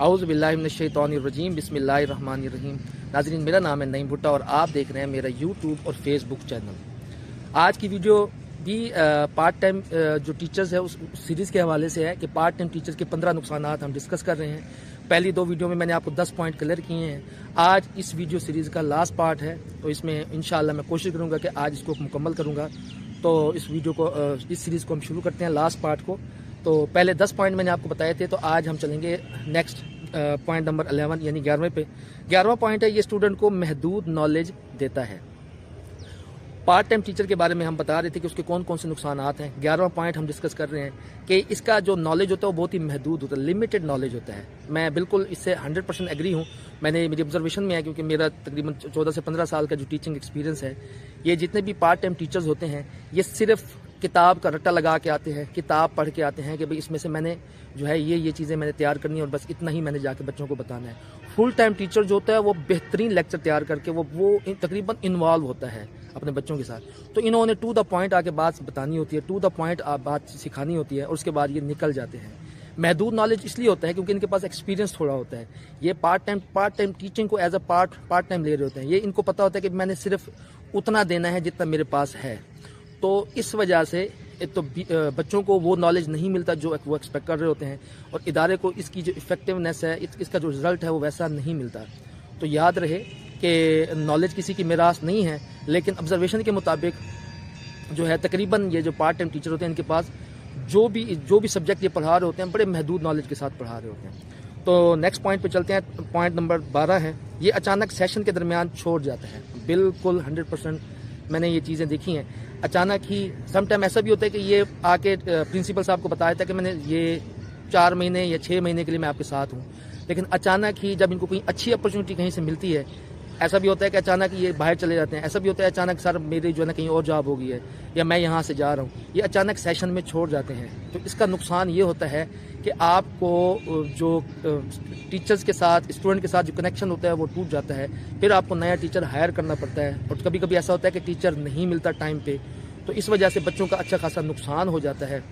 औज़ु बिल्लाहि मिनश्शैतानिर्रजीम बिस्मिल्लाहिर्रहमानिर्रहीम। नाज़रीन, मेरा नाम है नईम भुट्टा और आप देख रहे हैं मेरा यूट्यूब और फेसबुक चैनल। आज की वीडियो भी पार्ट टाइम जो टीचर्स है उस सीरीज़ के हवाले से है कि पार्ट टाइम टीचर्स के 15 नुकसानात हम डिस्कस कर रहे हैं। पहली 2 वीडियो में मैंने आपको 10 पॉइंट क्लियर किए हैं। आज इस वीडियो सीरीज़ का लास्ट पार्ट है, तो इसमें इंशाअल्लाह मैं कोशिश करूँगा कि आज इसको मुकम्मल करूँगा। तो इस वीडियो को इस सीरीज़ को हम शुरू करते हैं, लास्ट पार्ट को। तो पहले 10 पॉइंट मैंने आपको बताए थे, तो आज हम चलेंगे नेक्स्ट पॉइंट नंबर 11 यानी 11वें पे। 11वां पॉइंट है, ये स्टूडेंट को महदूद नॉलेज देता है। पार्ट टाइम टीचर के बारे में हम बता रहे थे कि उसके कौन कौन से नुकसानात हैं। 11वां पॉइंट हम डिस्कस कर रहे हैं कि इसका जो नॉलेज होता है वो बहुत ही महदूद होता है, लिमिटेड नॉलेज होता है। मैं बिल्कुल इससे 100% एग्री हूँ। मेरी ऑब्जर्वेशन में है, क्योंकि मेरा तकरीबन 14 से 15 साल का जो टीचिंग एक्सपीरियंस है, ये जितने भी पार्ट टाइम टीचर्स होते हैं ये सिर्फ किताब का रट्टा लगा के आते हैं, किताब पढ़ के आते हैं कि भाई इसमें से मैंने जो है ये चीज़ें मैंने तैयार करनी है और बस इतना ही मैंने जाके बच्चों को बताना है। फुल टाइम टीचर जो होता है वो बेहतरीन लेक्चर तैयार करके वो तकरीबन इन्वॉल्व होता है अपने बच्चों के साथ। तो इन्होंने टू द पॉइंट आके बात बतानी होती है, टू द पॉइंट बात सिखानी होती है और उसके बाद ये निकल जाते हैं। महदूद नॉलेज इसलिए होता है क्योंकि इनके पास एक्सपीरियंस थोड़ा होता है। ये पार्ट टाइम टीचिंग को एज अ पार्ट टाइम ले रहे होते हैं। ये इनको पता होता है कि मैंने सिर्फ उतना देना है जितना मेरे पास है। तो इस वजह से तो बच्चों को वो नॉलेज नहीं मिलता जो वो एक्सपेक्ट कर रहे होते हैं, और इदारे को इसकी जो इफेक्टिवनेस है, इसका जो रिजल्ट है वो वैसा नहीं मिलता। तो याद रहे कि नॉलेज किसी की मिरास नहीं है, लेकिन ऑब्जर्वेशन के मुताबिक जो है तकरीबन ये जो पार्ट टाइम टीचर होते हैं इनके पास जो भी सब्जेक्ट ये पढ़ा रहे होते हैं बड़े महदूद नॉलेज के साथ पढ़ा रहे होते हैं। तो नेक्स्ट पॉइंट पे चलते हैं। पॉइंट नंबर 12 है, ये अचानक सेशन के दरमियान छोड़ जाता है। बिल्कुल 100% मैंने ये चीज़ें देखी हैं। अचानक ही समटाइम ऐसा भी होता है कि ये आके प्रिंसिपल साहब को बताया था कि मैंने ये 4 महीने या 6 महीने के लिए मैं आपके साथ हूँ, लेकिन अचानक ही जब इनको कोई अच्छी अपॉर्चुनिटी कहीं से मिलती है, ऐसा भी होता है कि अचानक ये बाहर चले जाते हैं। ऐसा भी होता है अचानक सर मेरी जो है ना कहीं और जॉब हो गई है या मैं यहाँ से जा रहा हूँ, ये अचानक सेशन में छोड़ जाते हैं। तो इसका नुकसान ये होता है कि आपको जो टीचर्स के साथ, स्टूडेंट के साथ जो कनेक्शन होता है वो टूट जाता है। फिर आपको नया टीचर हायर करना पड़ता है, और कभी कभी ऐसा होता है कि टीचर नहीं मिलता टाइम पे, तो इस वजह से बच्चों का अच्छा खासा नुकसान हो जाता है।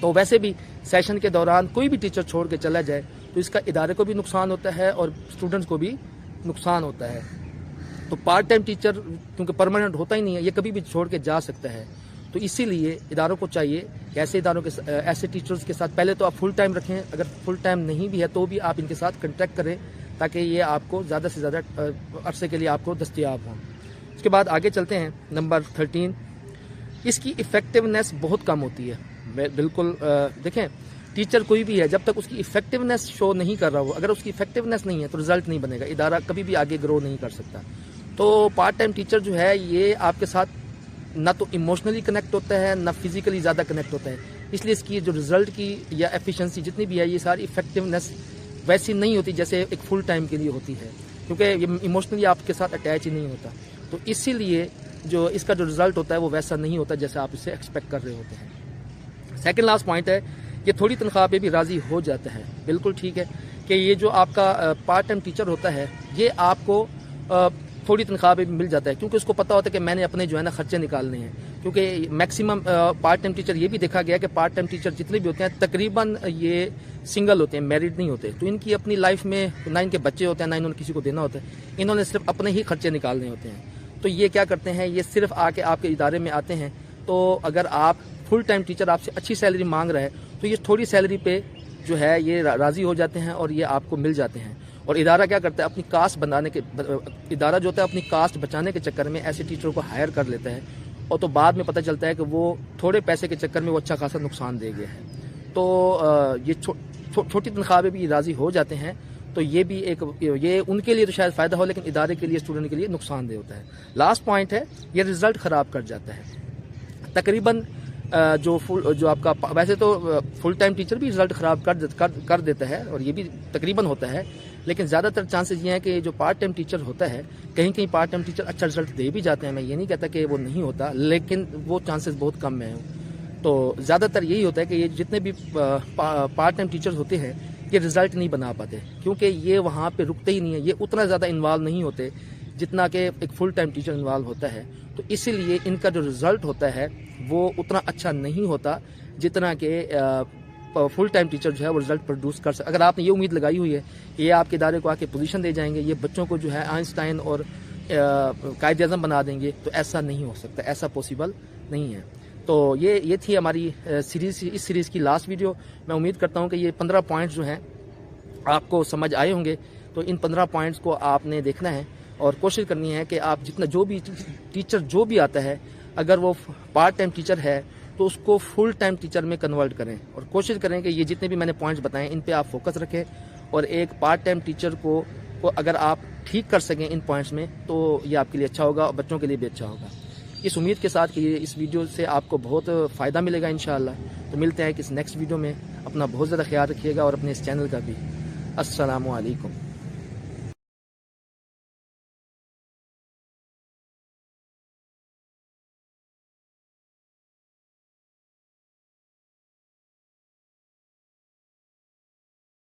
तो वैसे भी सेशन के दौरान कोई भी टीचर छोड़ के चला जाए तो इसका इदारे को भी नुकसान होता है और स्टूडेंट्स को भी नुकसान होता है। तो पार्ट टाइम टीचर क्योंकि परमानेंट होता ही नहीं है, ये कभी भी छोड़ के जा सकता है। तो इसीलिए इदारों को चाहिए कि ऐसे टीचर्स के साथ पहले तो आप फुल टाइम रखें, अगर फुल टाइम नहीं भी है तो भी आप इनके साथ कंटेक्ट करें ताकि ये आपको ज़्यादा से ज़्यादा अरसे के लिए आपको दस्तयाब हों। उसके बाद आगे चलते हैं। नंबर 13, इसकी इफ़ेक्टिवनेस बहुत कम होती है। बिल्कुल देखें, टीचर कोई भी है, जब तक उसकी इफेक्टिवनेस शो नहीं कर रहा हो, अगर उसकी इफेक्टिवनेस नहीं है तो रिजल्ट नहीं बनेगा, इदारा कभी भी आगे ग्रो नहीं कर सकता। तो पार्ट टाइम टीचर जो है ये आपके साथ ना तो इमोशनली कनेक्ट होता है ना फिजिकली ज़्यादा कनेक्ट होता है, इसलिए इसकी जो रिजल्ट की या एफिशिएंसी जितनी भी है ये सारी इफेक्टिवनेस वैसी नहीं होती जैसे एक फुल टाइम के लिए होती है, क्योंकि ये इमोशनली आपके साथ अटैच ही नहीं होता। तो इसीलिए जो इसका जो रिजल्ट होता है वो वैसा नहीं होता जैसे आप इससे एक्सपेक्ट कर रहे होते हैं। सेकेंड लास्ट पॉइंट है, ये थोड़ी तनख्वाह पे भी राज़ी हो जाता है। बिल्कुल ठीक है कि ये जो आपका पार्ट टाइम टीचर होता है ये आपको थोड़ी तनख्वाह पे भी मिल जाता है, क्योंकि उसको पता होता है कि मैंने अपने जो है ना खर्चे निकालने हैं। क्योंकि मैक्सिमम पार्ट टाइम टीचर ये भी देखा गया कि पार्ट टाइम टीचर जितने भी होते हैं तकरीबन ये सिंगल होते हैं, मैरिड नहीं होते। तो इनकी अपनी लाइफ में ना इनके बच्चे होते हैं ना इन्होंने किसी को देना होता है, इन्होंने सिर्फ अपने ही खर्चे निकालने होते हैं। तो ये क्या करते हैं, ये सिर्फ आके आपके इदारे में आते हैं। तो अगर आप फुल टाइम टीचर आपसे अच्छी सैलरी मांग रहा है तो ये थोड़ी सैलरी पे जो है ये राज़ी हो जाते हैं और ये आपको मिल जाते हैं। और इदारा क्या करता है, अपनी कास्ट इदारा जो होता है अपनी कास्ट बचाने के चक्कर में ऐसे टीचरों को हायर कर लेता है, और तो बाद में पता चलता है कि वो थोड़े पैसे के चक्कर में वो अच्छा खासा नुकसान दे गया है। तो ये छोटी तनख्वाह पे भी राज़ी हो जाते हैं। तो ये भी ये उनके लिए तो शायद फ़ायदा हो, लेकिन इदारे के लिए, स्टूडेंट के लिए नुकसानदेह होता है। लास्ट पॉइंट है, ये रिज़ल्ट ख़राब कर जाता है। तकरीबन जो आपका वैसे तो फुल टाइम टीचर भी रिजल्ट ख़राब कर देता है, और ये भी तकरीबन होता है, लेकिन ज़्यादातर चांसेस ये हैं कि जो पार्ट टाइम टीचर होता है, कहीं पार्ट टाइम टीचर अच्छा रिजल्ट दे भी जाते हैं। मैं ये नहीं कहता कि वो नहीं होता, लेकिन वो चांसेस बहुत कम है। तो ज़्यादातर यही होता है कि ये जितने भी पार्ट टाइम टीचर्स होते हैं ये रिजल्ट नहीं बना पाते, क्योंकि ये वहाँ पे रुकते ही नहीं है, ये उतना ज़्यादा इन्वॉल्व नहीं होते जितना कि एक फुल टाइम टीचर इन्वॉल्व होता है। तो इसीलिए इनका जो रिज़ल्ट होता है वो उतना अच्छा नहीं होता जितना कि फुल टाइम टीचर जो है वो रिजल्ट प्रोड्यूस कर सकते। अगर आपने ये उम्मीद लगाई हुई है ये आपके इदारे को आके पोजीशन दे जाएंगे, ये बच्चों को जो है आइंस्टाइन और कायद आज़म बना देंगे, तो ऐसा नहीं हो सकता, ऐसा पॉसिबल नहीं है। तो ये थी हमारी इस सीरीज़ की लास्ट वीडियो। मैं उम्मीद करता हूँ कि ये 15 पॉइंट्स जो हैं आपको समझ आए होंगे। तो इन 15 पॉइंट्स को आपने देखना है और कोशिश करनी है कि आप जितना जो भी टीचर जो भी आता है, अगर वो पार्ट टाइम टीचर है तो उसको फुल टाइम टीचर में कन्वर्ट करें, और कोशिश करें कि ये जितने भी मैंने पॉइंट्स बताए इन पे आप फोकस रखें, और एक पार्ट टाइम टीचर को अगर आप ठीक कर सकें इन पॉइंट्स में, तो ये आपके लिए अच्छा होगा और बच्चों के लिए भी अच्छा होगा। इस उम्मीद के साथ कि इस वीडियो से आपको बहुत फ़ायदा मिलेगा इंशाअल्लाह। तो मिलते हैं कि इस नेक्स्ट वीडियो में। अपना बहुत ज़्यादा ख्याल रखिएगा और अपने इस चैनल का भी। अस्सलामु अलैकुम।